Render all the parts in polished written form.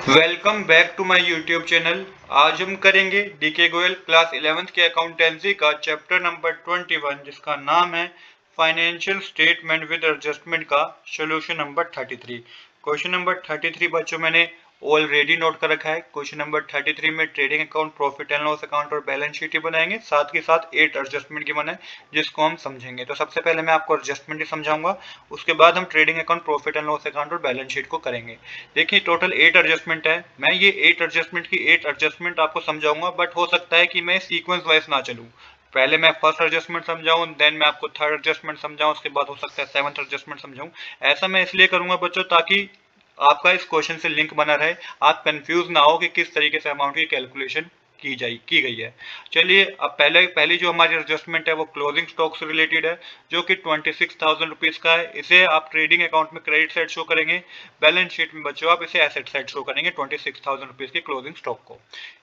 Welcome back to my YouTube channel. आज हम करेंगे डीके गोयल क्लास 11th के अकाउंटेंसी का चैप्टर नंबर 21 जिसका नाम है फाइनेंशियल स्टेटमेंट विद एडजस्टमेंट का सॉल्यूशन नंबर 33। क्वेश्चन नंबर 33 बच्चों मैंने ऑलरेडी नोट कर रखा है। क्वेश्चन नंबर 33 में trading account, profit and loss account और बैलेंस शीट ही बनाएंगे, साथ के साथ 8 एडजस्टमेंट की बनाए जिसको हम समझेंगे। तो सबसे पहले मैं आपको एडजस्टमेंट ही समझाऊंगा, उसके बाद हम trading account, profit and loss account और बैलेंस शीट को करेंगे। देखिए टोटल 8 एडजस्टमेंट है। मैं ये 8 एडजस्टमेंट की 8 एडजस्टमेंट आपको समझाऊंगा, बट हो सकता है कि मैं सीक्वेंस वाइज ना चलूं। पहले मैं फर्स्ट एडजस्टमेंट समझाऊं, देन मैं आपको थर्ड एडजस्टमेंट समझाऊं, उसके बाद हो सकता है सेवंथ एडजस्टमेंट समझाऊं। ऐसा मैं इसलिए करूंगा बच्चों ताकि आपका इस क्वेश्चन से लिंक बना रहे, आप कंफ्यूज ना हो कि किस तरीके से अमाउंट की कैलकुलेशन की गई है। चलिए अब पहली जो हमारी एडजस्टमेंट है वो क्लोजिंग स्टॉक से रिलेटेड है, जो कि 26,000 रुपीज का है। इसे आप ट्रेडिंग अकाउंट में क्रेडिट साइड शो करेंगे, बैलेंस शीट में बच्चों आप इसे एसेट साइड शो करेंगे 26,000 रुपीज की क्लोजिंग स्टॉक को।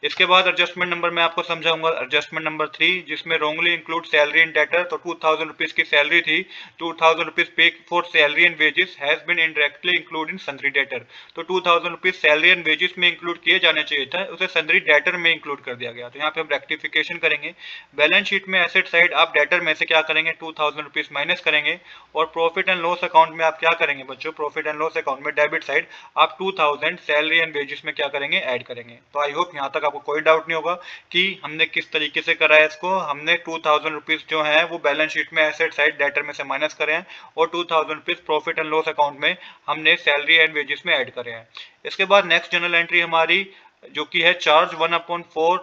इसके बाद एडजस्टमेंट नंबर मैं आपको समझाऊंगा, एडजस्टमेंट नंबर 3, जिसमें wrongly include salary and debtor. तो 2,000 रुपीज की सैलरी थी, 2,000 rupees pay for salary and wages has been indirectly include in sundry debtor. तो 2,000 रुपीज सैलरी एंड वेजेस में इंक्लूड किए जाने चाहिए था, उसे सन्ड्री डेटर में इंक्लूड कर दिया गया। तो यहाँ पे हम रेक्टिफिकेशन करेंगे। बैलेंस शीट में एसेट साइड आप डेटर में से क्या करेंगे, 2,000 रुपीज माइनस करेंगे। और प्रॉफिट एंड लॉस अकाउंट में आप क्या करेंगे बच्चों, प्रॉफिट एंड लॉस अकाउंट में डेबिट साइड आप 2,000 सैलरी एंड वेजेस में क्या करेंगे, ऐड करेंगे। तो आई होप यहाँ तक आपको कोई डाउट नहीं होगा कि हमने किस तरीके से करा है इसको। हमने 2,000 रुपीज जो है वो बैलेंस शीट में एसेट साइड डेटर में से माइनस करे हैं, और 2,000 rupees profit and loss account में हमने सैलरी एंड वेजेस में ऐड करे हैं। इसके बाद नेक्स्ट जनरल एंट्री हमारी जो कि है चार्ज 1/4।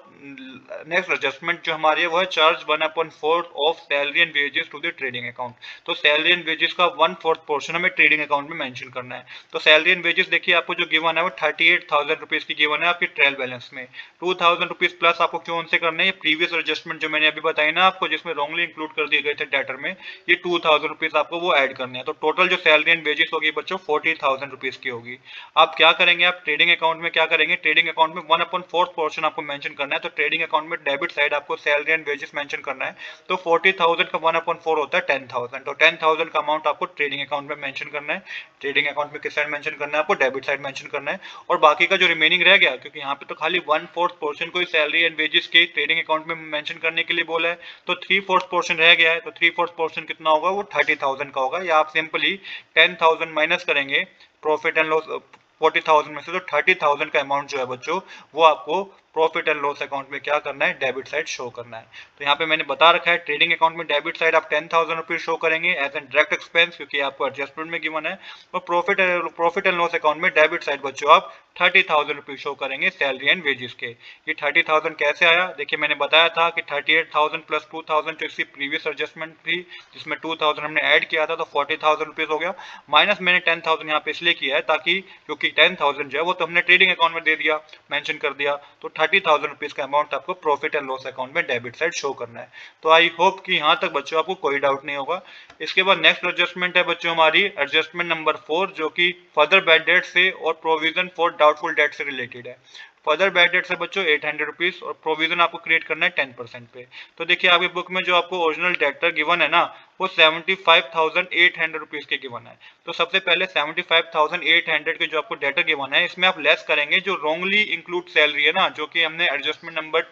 नेक्स्ट एडजस्टमेंट जो हमारी है वो है charge 1/4 of salary and wages to the trading account. तो सैलरी एंड वेजेस का 1/4 पोर्शन हमें ट्रेडिंग अकाउंट में मेंशन करना है। तो सैलरी एंड वेजेस देखिए आपको जो गिवन है वो 38,000 रुपीज की गिवन है आपकी ट्रायल बैलेंस में। 2,000 रुपीज प्लस आपको क्यों से करना है, ये प्रीवियस एडजस्टमेंट जो मैंने अभी बताई ना आपको, जिसमें रॉन्गली इंक्लूड कर दिए गए थे डेटर में, ये 2,000 रुपीज आपको वो ऐड करने हैं। तो टोटल जो सैलरी एंड वेजेस होगी बच्चों 40,000 रुपीज की होगी। आप क्या करेंगे, आप ट्रेडिंग अकाउंट में क्या करेंगे, ट्रेडिंग अकाउंट में 1/4 पोर्शन आपको मेंशन करना है। तो ट्रेडिंग अकाउंट में डेबिट साइड आपको सैलरी एंड वेजेस मेंशन करना है। तो 40,000 का 1/4 होता है 10,000। तो 10,000 का अमाउंट आपको ट्रेडिंग अकाउंट में मेंशन करना है। ट्रेडिंग अकाउंट में किस साइड मेंशन करना है, आपको डेबिट साइड मेंशन करना है। और बाकी का जो रिमेनिंग रह गया, क्योंकि यहाँ पे तो खाली 1/4 पोर्शन को सैलरी एंड वेजेस के ट्रेडिंग अकाउंट में मेंशन करने के लिए बोला है, तो 3/4 पोर्शन रह गया है। तो 3/4 पोर्शन कितना होगा, वो 30,000 का होगा। या आप सिंपली 10,000 माइनस करेंगे प्रॉफिट एंड लॉस 40,000 में से, तो 30,000 का अमाउंट जो है बच्चों वो आपको प्रॉफिट एंड लॉस अकाउंट में क्या करना है, डेबिट साइड शो करना है। तो यहाँ पे मैंने बता रखा है ट्रेडिंग अकाउंट में डेबिट साइड आप 10,000 रुपीज शो करेंगे एज एन डायरेक्ट एक्सपेंस, क्योंकि आपको एडजस्टमेंट में गिवन है। और प्रॉफिट एंड लॉस अकाउंट में डेबिट साइड बच्चों आप 30,000 रुपीज शो करेंगे सैलरी एंड वेजेस के। ये 30,000 कैसे आया, देखिए मैंने बताया था कि 38,000 प्लस 2,000 जो इसकी प्रीवियस एडजस्टमेंट थी, जिसमें 2,000 हमने ऐड किया था, तो 40,000 रुपीज हो गया। माइनस मैंने 10,000 यहाँ पे इसलिए किया है ताकि, क्योंकि 10,000 जो है वो तो हमने ट्रेडिंग अकाउंट में दे दिया, मेंशन कर दिया। तो 30,000 रुपीज का अमाउंट आपको प्रॉफिट एंड लॉस अकाउंट में डेबिट साइड शो करना है। तो आई होप कि यहाँ तक बच्चों आपको कोई डाउट नहीं होगा। इसके बाद नेक्स्ट एडजस्टमेंट है बच्चों हमारी एडजस्टमेंट नंबर 4, जो कि फर्दर बैड डेट से और प्रोविजन फॉर डाउटफुल डेट से रिलेटेड है। फर्दर बैड डेट से बच्चों 800 रुपीज, और प्रोविजन आपको क्रिएट करना है 10% पे। तो देखिए आपकी बुक में जो आपको ओरिजिनल डेटर गिवन है ना, वो 75,800 रुपीज के गिवन है। तो सबसे पहले 75,800 के जो आपको डेटर गिवन है, इसमें आप लेस करेंगे जो रॉन्गली इंक्लूड सैलरी है ना, जो कि हमने एडजस्टमेंट नंबर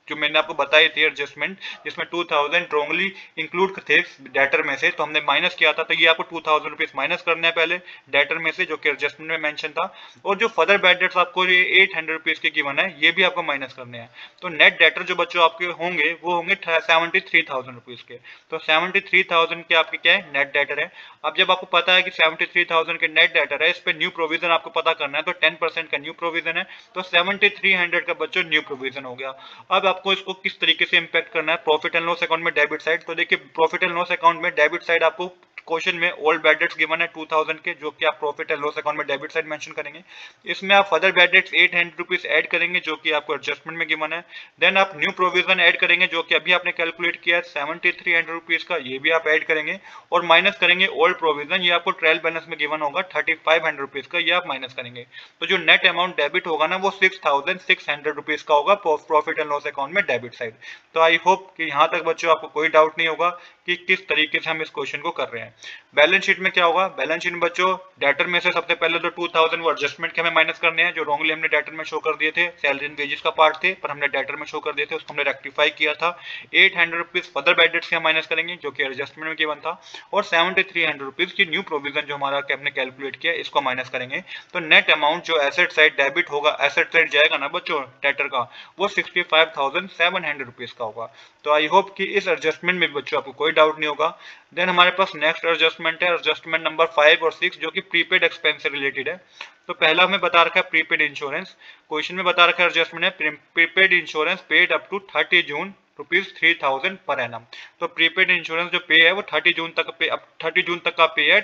जो मैंने आपको बताई थी एडजस्टमेंट, जिसमें 2,000 रॉन्गली इंक्लूड थे डेटर में से, तो हमने माइनस किया था। तो ये आपको 2,000 रुपीज माइनस करना है पहले डेटर में से, जो कि एडजस्टमेंट में मेंशन था। और जो फर्दर बैड डेट्स आपको ये 800 रुपीज के गिवन है, ये भी आपको माइनस करने हैं। तो नेट डेटर जो बच्चों आपके होंगे वो होंगे 73,000 रुपीज के। तो 73,000 के आपके क्या है, नेट डेटर है। अब जब आपको पता है कि 73,000 के नेट डेटर है, इस पे न्यू प्रोविजन आपको पता करना है, तो 10% का न्यू प्रोविजन है। तो 7300 का बच्चों न्यू प्रोविजन हो गया। अब आपको इसको किस तरीके से इंपैक्ट करना है प्रॉफिट एंड लॉस अकाउंट में डेबिट साइड। तो देखिए प्रॉफिट एंड लॉस अकाउंट में डेबिट साइड आपको क्वेश्चन में ओल्ड बैड डेट्स गिवन है 2,000 के, जो कि आप प्रॉफिट एंड लॉस अकाउंट में डेबिट साइड मेंशन करेंगे। इसमें आप further bad debts 800 rupees add करेंगे, जो कि आपको एडजस्टमेंट में गिवन है। देन आप न्यू प्रोविजन ऐड करेंगे, जो कि अभी आपने कैलकुलेट किया है 7300 रुपीज का, ये भी आप ऐड करेंगे। और माइनस करेंगे ओल्ड प्रोविजन, ये आपको ट्रायल बैलेंस में गिवन होगा 3500 रुपीज का, ये आप माइनस करेंगे। तो जो नेट अमाउंट डेबिट होगा ना, वो 6,600 रुपीज का होगा प्रॉफिट एंड लॉस अकाउंट में डेबिट साइड। तो आई होप कि यहाँ तक बच्चों आपको कोई डाउट नहीं होगा कि किस तरीके से हम इस क्वेश्चन को कर रहे हैं। बैलेंस शीट में क्या होगा, बैलेंस शीट में बच्चों डेटर में से सबसे पहले तो 2000 वो एडजस्टमेंट के हमें माइनस करने हैं, जो रॉन्गली हमने डेटर में शो कर दिए थे, सैलरी एंड वेजेस का पार्ट थे पर हमने डेटर में शो कर दिए थे, उसको हमने रेक्टिफाई किया था। 800 रुपीज फर्दर बैड डेट से हम माइनस करेंगे जो कि एडजस्टमेंट में गिवन था, और 7300 रुपीज की न्यू प्रोविजन जो हमारा हमने कैलकुलेट किया इसको माइनस करेंगे। तो नेट अमाउंट जो एसेट साइड डेबिट होगा, एसेट साइड जाएगा ना बच्चों डेटर का, वो 65,700 रुपीज का होगा। तो आई होप कि इस एडजस्टमेंट में बच्चों आपको कोई डाउट नहीं होगा। देन हमारे पास नेक्स्ट एडजस्टमेंट है, एडजस्टमेंट नंबर 5 और 6 जो कि प्रीपेड एक्सपेंस से रिलेटेड है। तो पहला हमें बता रखा है प्रीपेड इंश्योरेंस, क्वेश्चन में बता रखा है एडजस्टमेंट है prepaid insurance paid up to 30 June ₹3000 per annum. तो प्रीपेड इंश्योरेंस जो पे है वो 30 जून तक पे, अब 30 जून तक का पे है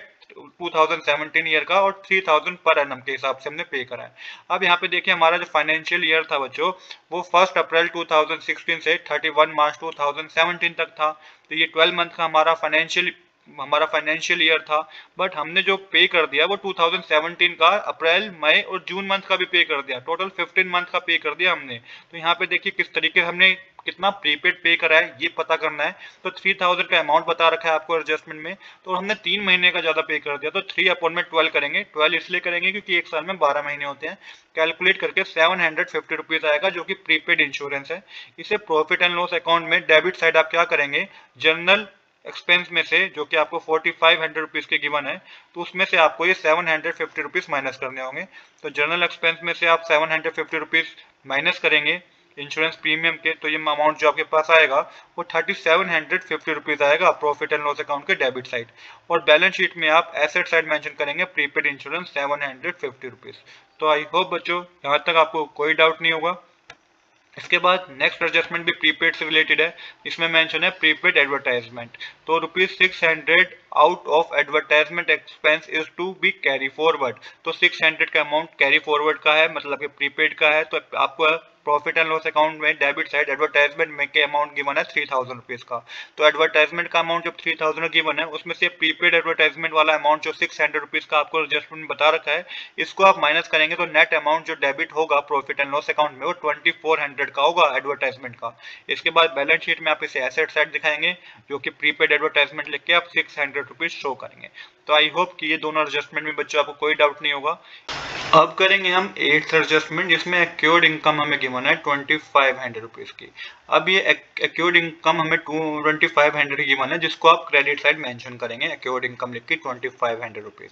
2017 ईयर का, और 3000 पर एनम के हिसाब से हमने पे करा है। अब यहाँ पे देखिए हमारा जो फाइनेंशियल ईयर था बच्चों वो 1 अप्रैल 2016 से 31 मार्च 2017 तक था। तो ये 12 मंथ का हमारा फाइनेंशियल ईयर था, बट हमने जो पे कर दिया वो 2017 का अप्रैल मई और जून मंथ का भी पे कर दिया, टोटल 15 मंथ का पे कर दिया हमने। तो यहाँ पे देखिए किस तरीके से हमने कितना प्रीपेड पे करा है ये पता करना है। तो 3000 का अमाउंट बता रखा है आपको एडजस्टमेंट में, तो हमने 3 महीने का ज्यादा पे कर दिया। तो 3/12 करेंगे, 12 इसलिए करेंगे क्योंकि एक साल में 12 महीने होते हैं। कैलकुलेट करके 750 रुपीज आएगा जो कि प्रीपेड इंश्योरेंस है। इसे प्रॉफिट एंड लॉस अकाउंट में डेबिट साइड आप क्या करेंगे, जनरल एक्सपेंस में से जो कि आपको 4500 रुपीज के गिवन है, तो उसमें से आपको ये 750 रुपीज माइनस करने होंगे। तो जनरल एक्सपेंस में से आप 750 रुपीज माइनस करेंगे इंश्योरेंस प्रीमियम के, तो ये अमाउंट जो आपके पास आएगा वो 3750 रुपीज आएगा प्रॉफिट एंड लॉस अकाउंट के डेबिट साइड। और बैलेंस शीट में आप एसेट साइड मेंशन करेंगे प्रीपेड इंश्योरेंस 750 रुपीज। तो आई होप बच्चों यहाँ तक आपको कोई डाउट नहीं होगा। इसके बाद नेक्स्ट एडजस्टमेंट भी प्रीपेड से रिलेटेड है, इसमें मेंशन है प्रीपेड एडवर्टाइजमेंट। तो ₹600 out of advertisement expense is to be carry forward. तो 600 का अमाउंट कैरी फॉरवर्ड का है, मतलब कि प्रीपेड का है। तो आपको प्रॉफिट एंड लॉस अकाउंट में डेबिट साइड एडवर्टाइजमेंट में के अमाउंट गिवन है 3000 रुपीज का। तो एडवर्टाइजमेंट का अमाउंट जब 3000 गिवन है उसमें से प्रीपेड एडवर्टाइजमेंट वाला अमाउंट जो 600 रुपीज का आपको एडजस्टमेंट बता रखा है, इसको आप माइनस करेंगे तो नेट अमाउंट जो डेबिट होगा प्रॉफिट एंड लॉस अकाउंट में वो 2400 का होगा एडवर्टाइजमेंट का। इसके बाद बैलेंस शीट में आप इसे एसेट साइड दिखाएंगे जो कि प्रीपेड एडवर्टाइजमेंट लिख के आप 600 रुपीज शो करेंगे। तो आई होप कि ये दोनों एडजस्टमेंट में बच्चों आपको कोई डाउट नहीं होगा। अब करेंगे हम 8th एडजस्टमेंट जिसमें एक्योर्ड इनकम हमें गिवन है 2500 रुपीज की। अब ये एक्योर्ड इनकम हमें 2500 की गिवन है, जिसको आप क्रेडिट साइड मेंशन करेंगे एक्योर्ड इनकम लिख के 2500 रुपीज।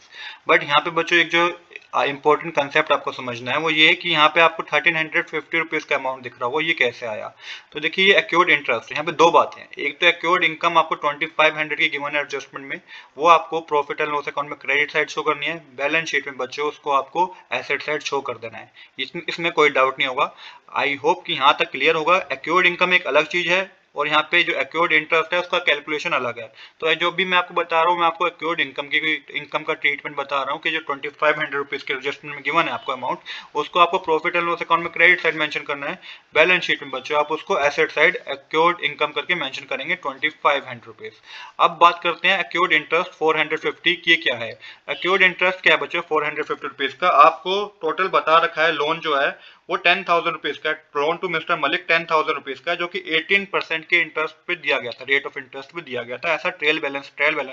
बट यहाँ पे बच्चों एक जो इंपॉर्टेंट कंसेप्ट आपको समझना है वो ये है कि यहाँ पे आपको 1350 रुपीज का अमाउंट दिख रहा हो, ये कैसे आया। तो देखिए ये एक्योर्ड इंटरेस्ट, यहाँ पे दो बातें हैं। एक तो एक्योर्ड इनकम आपको 2500 की गिवन है एडजस्टमेंट में, वो आपको प्रॉफिट एंड लॉस अकाउंट में क्रेडिट साइड शो करनी है, बैलेंस शीट में बच्चों उसको आपको एसेट साइड शो कर देना है। इसमें कोई डाउट नहीं होगा। आई होप कि यहाँ तक क्लियर होगा। एक्योर्ड इनकम एक अलग चीज है और यहाँ पे जो एक्योर्ड इंटरेस्ट है उसका कैलकुलेशन अलग है। तो जो भी मैं आपको बता रहा हूँ, मैं आपको एक्योर्ड इनकम का ट्रीटमेंट बता रहा हूँ कि जो 2500 रुपीज के एडजस्टमेंट में गिवन है आपको अमाउंट, उसको आपको प्रॉफिट एंड लॉस अकाउंट में क्रेडिट साइड मेंशन करना है, बैलेंस शीट में बच्चों आप उसको एसेट साइड एक्योर्ड इनकम करके मेंशन करेंगे 2500 रुपीज। अब बात करते हैं एक्योर्ड इंटरेस्ट 450 की क्या है। एक्योर्ड इंटरेस्ट क्या है बच्चों 450 रुपीज का, आपको टोटल बता रखा है लोन जो है वो 10,000 रुपीज का, loan to mister Malik 10,000 rupees का, जो कि 18% के इंटरेस्ट पे दिया गया था, रेट ऑफ इंटरेस्ट पे दिया गया था, ऐसा ट्रेल बैलेंस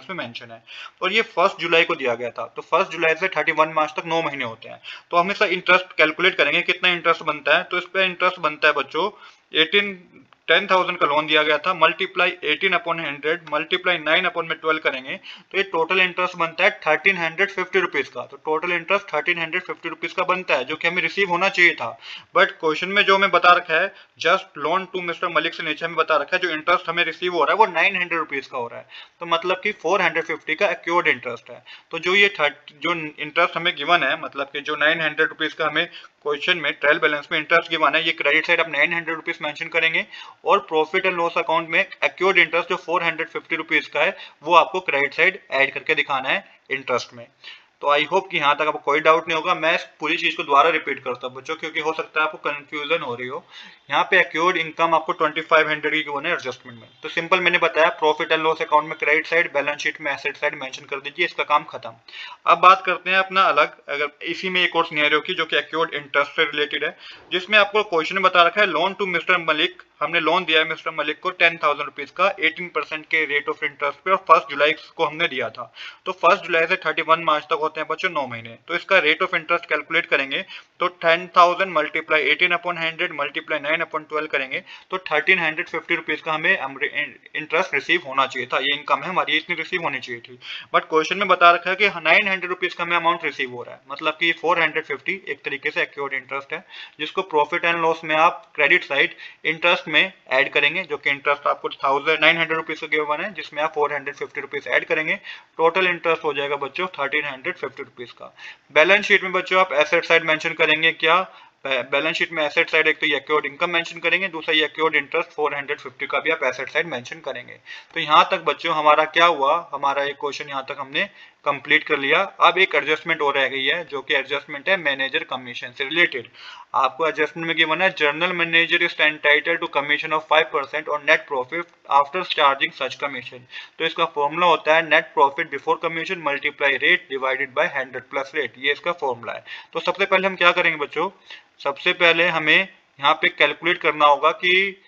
में मेंशन है। और ये 1 जुलाई को दिया गया था। तो 1 जुलाई से 31 मार्च तक 9 महीने होते हैं। तो हम इसका इंटरेस्ट कैलकुलेट करेंगे कितना इंटरेस्ट बनता है। तो इस पे इंटरेस्ट बनता है बच्चों 10,000 का लोन दिया गया था, मल्टीप्लाई 18/100 मल्टीप्लाई 9/12 करेंगे तो ये टोटल इंटरेस्ट बनता है 1350 रुपीज का। तो टोटल इंटरेस्ट 1350 रुपीज का बनता है, जो कि हमें रिसीव होना चाहिए था। बट क्वेश्चन में जो हमें बता रखा है just loan to mister Malik से नीचे हमें बता रखा है जो इंटरेस्ट हमें रिसीव हो रहा है वो 900 रुपीज का हो रहा है। तो मतलब कि 450 का एक्योर्ड इंटरेस्ट है। तो जो इंटरेस्ट हमें गिवन है, मतलब कि जो 900 रुपीज का हमें क्वेश्चन में ट्रायल बैलेंस में इंटरेस्ट गिवन है, ये क्रेडिट साइड आप 900 रुपीज मेंशन करेंगे और प्रॉफिट एंड लॉस अकाउंट में एक्योर्ड इंटरेस्ट जो 450 रुपीज का है वो आपको क्रेडिट साइड ऐड करके दिखाना है इंटरेस्ट में। तो आई होप कि यहाँ तक आपको कोई डाउट नहीं होगा। मैं इस पूरी चीज को दोबारा रिपीट करता हूँ बच्चों, क्योंकि हो सकता है आपको कंफ्यूजन हो रही हो। यहाँ पे एक्योर्ड इनकम आपको 2500 की गिवन है एडजस्टमेंट में। तो सिंपल मैंने बताया प्रॉफिट एंड लॉस अकाउंट में क्रेडिट साइड, बैलेंस शीट में एसेट साइड मेंशन कर दीजिए, इसका काम खत्म। अब बात करते हैं अपना अलग, अगर इसी में एक और सिनेरियो की जो कि एक्योर्ड इंटरेस्ट से रिलेटेड है, जिसमें आपको क्वेश्चन में बता रखा है लोन टू मिस्टर मलिक हमने लोन दिया है मिस्टर मलिक को 10,000 रुपीज का 18% के रेट ऑफ इंटरेस्ट पे, और 1 जुलाई को हमने दिया था। तो 1 जुलाई से 31 मार्च तक होते हैं बच्चों 9 महीने। तो इसका रेट ऑफ इंटरेस्ट कैलकुलेट करेंगे तो 10,000 मल्टीप्लाई 18/100 मल्टीप्लाई 9/12 करेंगे तो 1350 रुपीज का हमें इंटरेस्ट रिसीव होना चाहिए था। ये इनकम है हमारी, इतनी रिसीव होनी चाहिए थी। बट क्वेश्चन में बता रखा है कि 900 रुपीज का हमें अमाउंट रिसीव हो रहा है, मतलब कि 450 एक तरीके से एक्योर्ड इंटरेस्ट है, जिसको प्रॉफिट एंड लॉस में आप क्रेडिट साइड इंटरेस्ट में ऐड करेंगे, जो कि इंटरेस्ट आपको 900 रुपीज का गिवन है, जिसमें आप 450 रुपीज ऐड करेंगे। टोटल इंटरेस्ट हो जाएगा बच्चों 1350 रुपीज का। बैलेंस शीट में बच्चों आप एसेट साइड मेंशन करेंगे क्या? बैलेंस शीट में एसेट साइड एक तो एक्योर्ड इनकम मेंशन करेंगे, दूसरा एक्योर्ड इंटरेस्ट 450 का भी आप एसेट साइड मेंशन करेंगे। तो यहाँ तक बच्चों हमारा क्या हुआ, हमारा एक क्वेश्चन यहाँ तक हमने कंप्लीट कर लिया। अब एक एडजस्टमेंट और रह गई है, जो कि एडजस्टमेंट है मैनेजर कमीशन से रिलेटेड। आपको एडजस्टमेंट में गिवन है general manager is entitled to commission of 5% और net profit after charging such commission. तो इसका फॉर्मूला होता है net profit before commission multiply rate divided by 100 plus rate, ये इसका फॉर्मूला है। तो सबसे पहले हम क्या करेंगे बच्चों, सबसे पहले हमें यहाँ पे कैलकुलेट करना होगा कि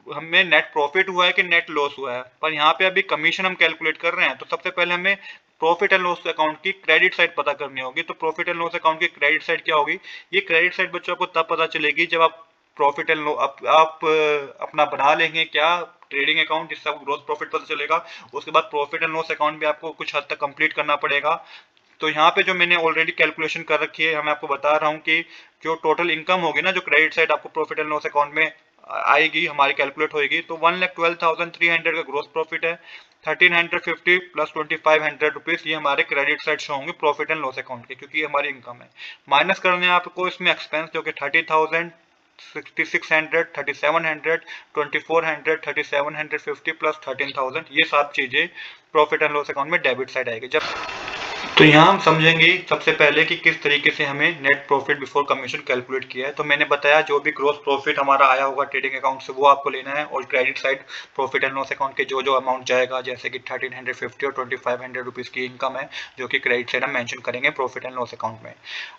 हमें नेट प्रॉफिट हुआ है कि नेट लॉस हुआ है, पर यहाँ पे अभी कमीशन हम कैलकुलेट कर रहे हैं। तो सबसे पहले हमें प्रॉफिट एंड लॉस अकाउंट की क्रेडिट साइड पता करनी होगी। तो प्रॉफिट एंड लॉस अकाउंट की क्रेडिट साइड क्या होगी? ये क्रेडिट साइड बच्चों को तब पता चलेगी जब आप प्रॉफिट एंड लॉस आप अपना बना लेंगे क्या ट्रेडिंग अकाउंट, जिससे आपको ग्रोथ प्रॉफिट पता चलेगा। उसके बाद प्रॉफिट एंड लॉस अकाउंट भी आपको कुछ हद तक कंप्लीट करना पड़ेगा। तो यहाँ पे जो मैंने ऑलरेडी कैलकुलेशन कर रखी है, मैं आपको बता रहा हूँ कि जो टोटल इनकम होगी ना, जो क्रेडिट साइड आपको प्रॉफिट एंड लॉस अकाउंट में आएगी, हमारी कैलकुलेट होगी। तो 1,12,300 का ग्रोथ प्रॉफिट है, 1350 प्लस 2500 रुपीज ये हमारे क्रेडिट साइड शो होंगे प्रॉफिट एंड लॉस अकाउंट के, क्योंकि ये हमारी इनकम है। माइनस करने आपको इसमें एक्सपेंस जो कि 30,000 6600 3700 2400 3750 प्लस 13,000, ये सब चीजें प्रॉफिट एंड लॉस अकाउंट में डेबिट साइड आएगी। जब तो यहाँ हम समझेंगे सबसे पहले कि किस तरीके से हमें net profit before commission calculate किया है। तो मैंने बताया जो भी ग्रोथ प्रॉफिट हमारा आया होगा ट्रेडिंग अकाउंट से वो आपको लेना है, और credit side profit and loss account के जो जो अमाउंट जाएगा, जैसे कि 1350 और 2500 रुपीज की इनकम है, जो कि क्रेडिट साइड हम मेंशन करेंगे प्रॉफिट एंड लॉस अकाउंट में।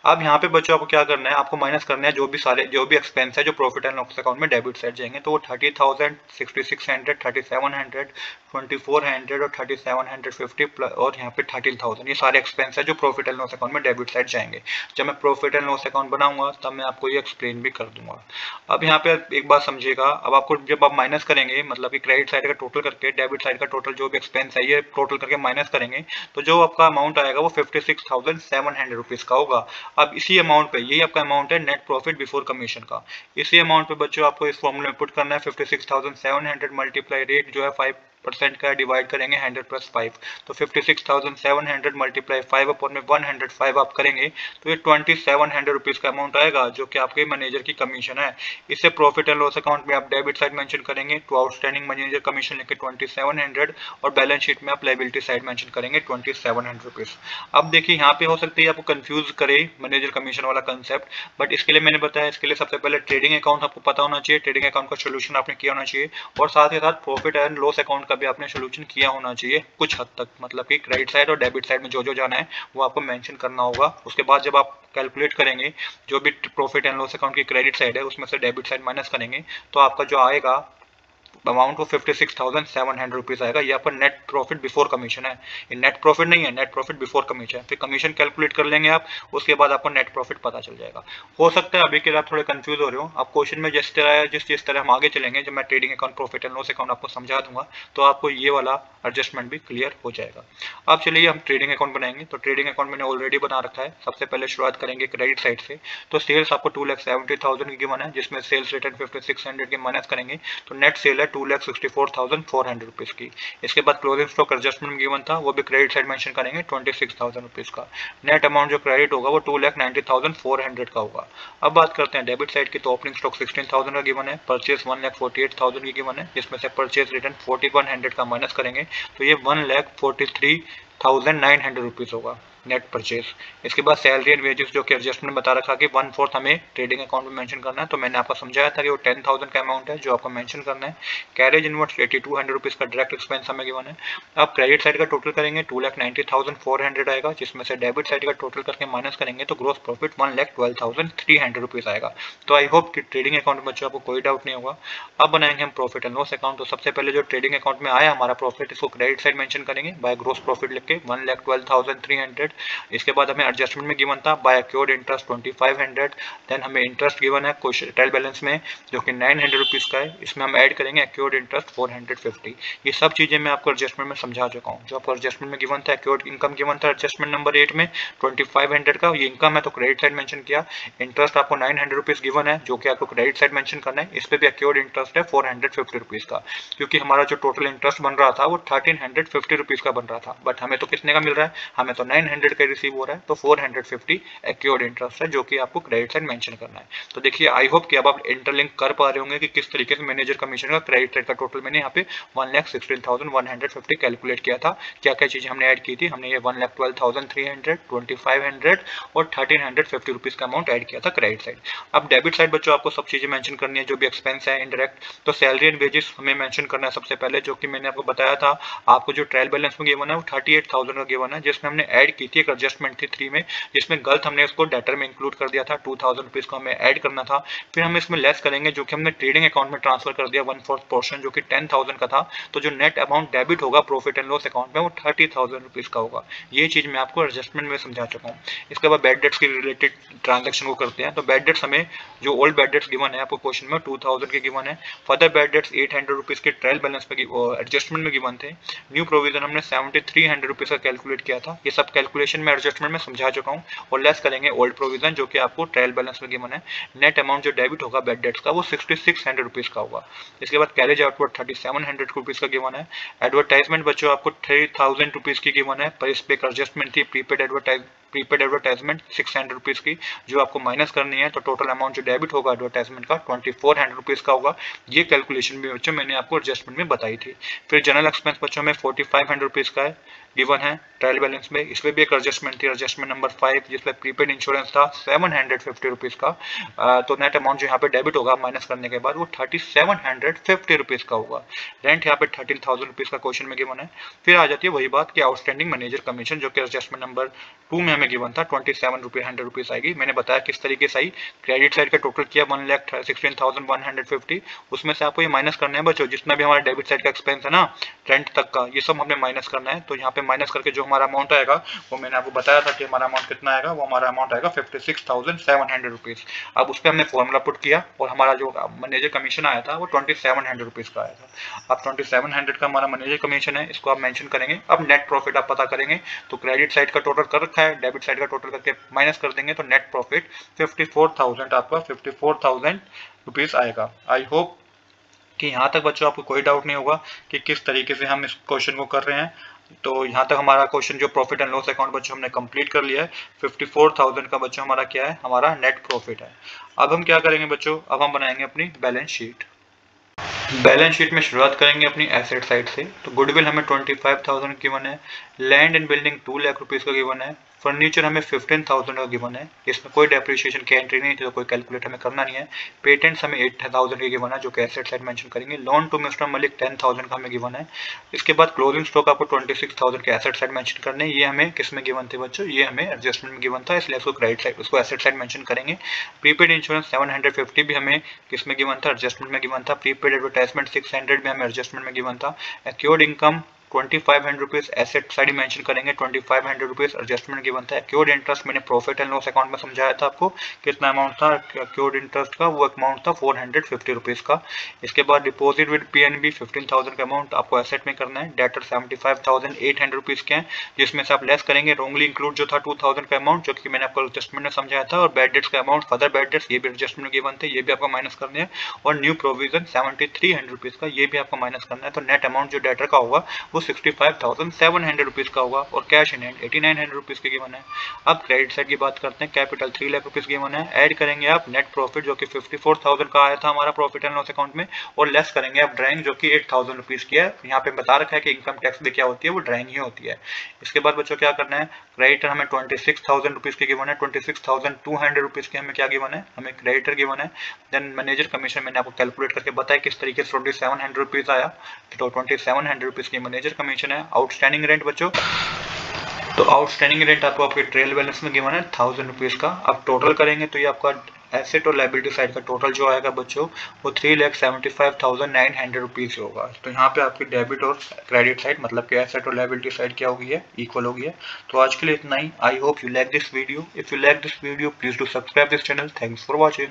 अब यहाँ पे बच्चों आपको क्या करना है, आपको माइनस करना है जो भी एक्सपेंस है जो प्रॉफिट एंड लॉस अकाउंट में डेबिट साइड जाएंगे। तो वो 30,000 6600 3700 2400 और 3750 और यहाँ पे 13,000, ये सारे एक्सपेंस है जो प्रॉफिट एंड लॉस अकाउंट में डेबिट साइड जाएंगे। जब मैं प्रॉफिट एंड लॉस अकाउंट बनाऊंगा तब मैं आपको ये एक्सप्लेन भी कर दूंगा। अब यहाँ पे एक बात समझिएगा, अब आपको जब आप माइनस करेंगे, मतलब कि क्रेडिट साइड का टोटल करके डेबिट साइड का टोटल जो भी एक्सपेंस है ये टोटल करके माइनस करेंगे, तो जो आपका अमाउंट आएगा वो 56,700 रुपीज का होगा। अब इसी अमाउंट पे, यही आपका अमाउंट है नेट प्रॉफिट बिफोर कमीशन का। इसी अमाउंट पे बच्चों आपको इस फॉर्मूले में पुट करना है 56,700 मल्टीप्लाई रेट जो है 5% का डिवाइड करेंगे 100 प्लस 5, तो 56,700 मल्टीप्लाई 5 अपॉन में 105 आप करेंगे तो ये 2700 रुपीज का अमाउंट आएगा, जो कि आपके मैनेजर की कमीशन है। इसे प्रॉफिट एंड लॉस अकाउंट में आप डेबिट साइड मेंशन करेंगे तो आउटस्टैंडिंग मैनेजर कमीशन लेके 2700, और बैलेंस शीट में आप लायबिलिटी साइड मेंशन करेंगे 2700 रुपीज। अब देखिए यहाँ पे हो सकती है आपको कंफ्यूज करे मैनेजर कमीशन वाला कंसेप्ट, बट इसके लिए मैंने बताया, इसके लिए सबसे पहले ट्रेडिंग अकाउंट आपको पता होना चाहिए, ट्रेडिंग अकाउंट का सोल्यूशन आपने किया होना चाहिए, और साथ ही साथ प्रॉफिट एंड लॉस अकाउंट का भी आपने सोल्यूशन किया होना चाहिए कुछ हद तक, मतलब कि क्रेडिट साइड और डेबिट साइड में जो जो जाना है वो आपको मेंशन करना होगा। उसके बाद जब आप कैलकुलेट करेंगे जो भी प्रॉफिट एंड लॉस अकाउंट की क्रेडिट साइड है उसमें से डेबिट साइड माइनस करेंगे तो आपका जो आएगा अमाउंट वो 56,700 रुपीज आएगा। ये आपका नेट प्रॉफिट बिफोर कमीशन है, ये नेट प्रॉफिट नहीं है, नेट प्रॉफिट बिफोर कमीशन है। फिर कमीशन कैलकुलेट कर लेंगे आप, उसके बाद आपको नेट प्रॉफिट पता चल जाएगा। हो सकता है अभी के लिए आप थोड़े कंफ्यूज हो रहे हो, आप क्वेश्चन में जिस तरह हम आगे चलेंगे, जब मैं trading account profit and loss account आपको समझा दूंगा तो आपको ये वाला एडजस्टमेंट भी क्लियर हो जाएगा। अब चलिए हम ट्रेडिंग अकाउंट बनाएंगे। तो ट्रेडिंग अकाउंट मैंने ऑलरेडी बना रखा है। सबसे पहले शुरुआत करेंगे क्रेडिट साइड से। तो सेल्स आपको 2,70,000 की गिवन है, जिसमें सेल्स रिटर्न 5600 के माइनस करेंगे तो नेट सेल है 2,64,400 रुपीज की। इसके बाद क्लोजिंग स्टॉक एडजस्टमेंट गिवन था, वो भी क्रेडिट साइड मेंशन करेंगे 26,000 रुपीज का। नेट अमाउंट जो क्रेडिट होगा वो 2,90,400 का होगा। अब बात करते हैं डेबिट साइड की। तो ओपनिंग स्टॉक 16,000 का गिवन है, परचेज 1,48,000 की गिवन है, जिसमें से परचेज रिटर्न 4100 का माइनस करेंगे तो ये 1,43,900 रुपीज होगा। Net purchase. इसके बाद सैलरी एंड वेजेस जो कि एडजस्टमेंट बता रखा कि 1/4 हमें ट्रेडिंग अकाउंट में मेंशन करना है, तो मैंने आपको समझाया था कि वो 10,000 का अमाउंट है जो आपको मेंशन करना है। कैरेज इनवर्ड्स 8200 रुपीज़ का डायरेक्ट एक्सपेंस हमें गिवन है। अब क्रेडिट साइड का टोटल करेंगे 2,90,400 आएगा, जिसमें से डेबिट साइड का टोटल करके माइनस करेंगे तो ग्रोस प्रॉफिट 1,12,300 रुपीज़ आएगा। तो आई होप कि ट्रेडिंग अकाउंट में बच्चों आपको कोई डाउट नहीं होगा। अब बनाएंगे हम प्रॉफिट एंड लॉस अकाउंट। तो सबसे पहले जो ट्रेडिंग अकाउंट में आया हमारा प्रॉफिट, इसको क्रेडिट साइड मेंशन करेंगे बाय ग्रोस प्रॉफिट लिख के 1,12,300। इसके बाद हमें एडजस्टमेंट में गिवन था बाय अक्योर्ड इंटरेस्ट 2,500। देन हमें इंटरेस्ट गिवन है कुछ ट्रायल बैलेंस में जो कि 900 रुपीज़ का है, इसमें हम ऐड करेंगे अक्योर्ड इंटरेस्ट 450। ये सब चीज़ें मैं आपको एडजस्टमेंट में समझा चुका हूँ। जो आपको एडजस्टमेंट में गिवन था अक्योर्ड इनकम गिवन था एडजस्टमेंट नंबर 8 में 2,500 का, ये इनकम है तो क्रेडिट साइड मेंशन किया। इंटरेस्ट आपको 900 रुपीज़ गिवन है जो कि आपको क्रेडिट साइड मेंशन करना है। इस पर भी अक्योर्ड इंटरेस्ट है 450 रुपीज़ का, क्योंकि हमारा जो टोटल इंटरेस्ट बन रहा था वो 1,350 रुपीज़ का बन रहा था, बट हमें तो कितने का मिल रहा है, हमें तो 900 का रिसीव हो रहा है, तो 450 अक्योर्ड इंटरेस्ट है जो कि आपको क्रेडिट साइड मेंशन करना है। तो देखिए आई होप कि अब आप इंटरलिंक कर पा रहे होंगे कि किस तरीके से मैनेजर कमीशन का क्रेडिट साइड का टोटल मैंने यहाँ पे 1,16,150 कैलकुलेट किया था। क्या क्या चीजें हमने ऐड की थी, हमने ये 1,12,300, 2,500 और 1,350 रुपीज का अमाउंट ऐड किया था क्रेडिट साइड। अब डेबिट साइड बच्चों आपको सब चीजें मेंशन करनी है जो भी एक्सपेंस है इनडायरेक्ट। तो सैलरी एंड वेजेस हमें मेंशन करना है सबसे पहले, जो कि मैंने आपको बताया था। आपको जो ट्रायल बैलेंस में गिवन है वो 38,000 का गिवन है, जिसमें हमने ऐड की थी एक एडजस्टमेंट थी 3 में, जिसमें गलत हमने उसको डेटर में इंक्लूड कर दिया था। 2,000 रुपीज को हमें ऐड करना था। फिर हम इसमें लेस करेंगे जो कि हमने ट्रेडिंग अकाउंट में ट्रांसफर कर दिया 1/4 पोर्शन जो कि 10,000 का था। तो जो नेट अमाउंट डेबिट होगा प्रॉफिट एंड लॉस अकाउंट में वो 30,000 रुपीज का होगा। ये चीज मैं आपको एडजस्टमेंट में समझा चुका हूँ। इसके बाद बैड डेट्स के रिलेटेड ट्रांजेक्शन को करते हैं। तो बैड डेट्स हमें जो ओल्ड बैड डेट्स गिवन है आपको क्वेश्चन में 2,000 के गिवन है। फर्दर बैड डेट्स 800 रुपीज के ट्रायल बैलेंस पे एडजस्टमेंट में गिवन थे। न्यू प्रोविजन हमने 7,300 रुपीज का कैलकुलेट किया था। ये सब कैलकुलेशन में एडजस्टमेंट में समझा चुका हूँ। और लेस करेंगे ओल्ड प्रोविजन जो कि आपको ट्रायल बैलेंस में गिवन है। नेट अमाउंट जो डेबिट होगा बैड डेट्स का वो 6,600 रुपीज का होगा। इसके बाद कैरेज आउटवर्ड 3,700 रुपीज का गिवन है। एडवर्टाइजमेंट बच्चों आपको 3,000 रुपीज की गिवन है, पर इस पे एक एडजस्टमेंट थी प्रीपेड एडवर्टाइजमेंट 600 रुपीज की जो आपको माइनस करनी है। तो टोटल अमाउंट जो डेबिट होगा एडवर्टाइजमेंट का 2,400 रुपीज का होगा। ये कैलकुलेशन भी बच्चों मैंने आपको एडजस्टमेंट में बताई थी। फिर जनरल एक्सपेंस बच्चों में 4,500 रुपीज का है गिवन है ट्रायल बैलेंस में। इसमें भी एक एडजस्टमेंट थी एडजस्टमेंट नंबर 5, जिसमें प्रीपेड इंश्योरेंस था 750 रुपीज का। तो नेट अमाउंट जो यहाँ पे डेबिट होगा माइनस करने के बाद वो 3,750 रुपीज का होगा। रेंट यहाँ पे 13,000 रुपीज का क्वेश्चन में गिवन है। फिर आ जाती है वही बात कि आउटस्टैंडिंग मैनेजर कमीशन जो कि एडजस्टमेंट नंबर 2 में हमें गिवन था 27,100 रुपीज आएगी। मैंने बताया किस तरीके से आई। क्रेडिट साइड का टोटल किया 1,16,150, उसमें से आपको ये माइनस करना है बच्चों जितना भी हमारा डेबिट साइड का एक्सपेंस है ना रेंट तक का, ये सब हमने माइनस करना है। तो यहाँ पे माइनस करके जो हमारा अमाउंट आएगा वो मैंने आपको बताया था कि हमारा अमाउंट कितना आएगा, वो हमारा अमाउंट आएगा 56,700 रुपीज। अब उस पर हमने फॉर्मूला पुट किया और हमारा जो मैनेजर कमीशन आया था वो 2,700 रुपीज का आया था। अब 2,700 का हमारा मैनेजर कमीशन है, इसको आप मेंशन करेंगे। अब नेट प्रॉफिट आप पता करेंगे तो क्रेडिट साइड का टोटल कर रखा है, डेबिट साइड का टोटल करके माइनस कर देंगे तो नेट प्रॉफिट 54,000 आपका 54,000 रुपीज आएगा। आई होप कि यहाँ तक बच्चों आपको कोई डाउट नहीं होगा कि किस तरीके से हम इस क्वेश्चन को कर रहे हैं। तो यहाँ तक हमारा क्वेश्चन जो प्रॉफिट एंड लॉस अकाउंट बच्चों हमने कंप्लीट कर लिया है। 54,000 का बच्चों हमारा क्या है, हमारा नेट प्रॉफिट है। अब हम क्या करेंगे बच्चों, अब हम बनाएंगे अपनी बैलेंस शीट। बैलेंस शीट में शुरुआत करेंगे अपनी एसेट साइड से। तो गुडविल हमें 25,000 गिवन है, land and building 2 lakh rupees का गिवन है, फर्नीचर हमें 15,000 का गिवन है, इसमें कोई डेप्रिसिएशन की एंट्री नहीं थी तो कोई कैलकुलेट हमें करना नहीं है। पेटेंट्स हमें 8,000 के गिवन है जो कि एसेट साइड मेंशन करेंगे। लोन टू मिस्टर मलिक 10,000 का हमें गिवन है। इसके बाद क्लोजिंग स्टॉक आपको 26,000 के एसेट साइड मेंशन करने, ये हमें किस में गिवन थे बच्चों, ये हमें एडजस्टमेंट में गिवन था इसलिए उसको क्रेडिट साइड उसको एसेट साइड मेंशन करेंगे। प्रीपेड इंश्योरेंस 750 भी हमें किस में गिवन था, एडजस्टमेंट में गिवन था। प्रीपेड एडवर्टाइजमेंट 600 भी हमें एडजस्टमेंट में गिवन था। Accrued income 2,500 rupees asset side mention करेंगे, 2,500 रुपीज एडजस्टमेंट गिवन था। एक्योर्ड इंटरेस्ट मैंने प्रॉफिट एंड लॉस अकाउंट में समझाया था आपको कितना अमाउंट था एक्योर्ड इंटरेस्ट का, वो अमाउंट था 450 रुपीज का। इसके बाद डिपॉजिट विद पीएनबी 15,000 का अमाउंट आपको एसेट में करना है। डेटर 75,800 रुपीज के हैं, जिसमें से आप लेस करेंगे रोंगली इंक्लूड जो था 2,000 का अमाउंट जो कि मैंने आपको एडजस्टमेंट में समझाया था। और बैड डेट्स का अमाउंट फर्दर बैड डेट्स ये भी एडजस्टमेंट में गिवन थे, ये भी आपको माइनस करने हैं। और न्यू प्रोविजन 7,300 रुपीज का, ये भी आपको माइनस करना है। तो नेट अमाउंट जो डेटर का होगा वो वो 65,700 रुपीज़ का होगा और कैश इन हैंड 8900 रुपीज़ की गिवन है। अब क्रेडिट साइड की बात करते हैं। कैपिटल 3 लाख रुपीज़ गिवन है। ऐड करेंगे आप नेट प्रॉफिट जो कि 54,000 का आया था हमारा प्रॉफिट एंड लॉस अकाउंट में, और लेस करेंगे आप ड्राइंग जो कि 8,000 रुपीज़ की है। यहाँ पे बता रखा है कि इनकम टैक्स भी क्या होती है, वो ड्राइंग ही होती है। इसके बाद बच्चों क्या करना है, क्रेडिटर हमें 26,000 रुपीज़ की गिवन है, 26,200 रुपीज़ की हमें क्या गिवन है, हमें क्रेडिटर गिवन है। देन मैनेजर कमीशन मैंने आपको कैलकुलेट करके बताया किस तरीके से 2700 रुपीज़ आया, तो 2700 रुपीज़ की मैनेजर कमीशन है। आउटस्टैंडिंग रेंट बच्चों, तो आउटस्टैंडिंग रेंट आपको आपके ट्रेल बैलेंस में गिवन है 1000 रुपीज़ का। अब टोटल करेंगे तो ये आपका एसेट और लायबिलिटी साइड का टोटल जो आएगा बच्चों वो 3,75,900 रुपीज़ होगा। तो यहाँ पे आपकी डेबिट और क्रेडिट साइड मतलब कि एसेट और लायबिलिटी साइड क्या होगी है, इक्वल होगी है। तो आज के लिए इतना ही। I hope you like this video. If you like this video please do subscribe this channel. Thanks for watching.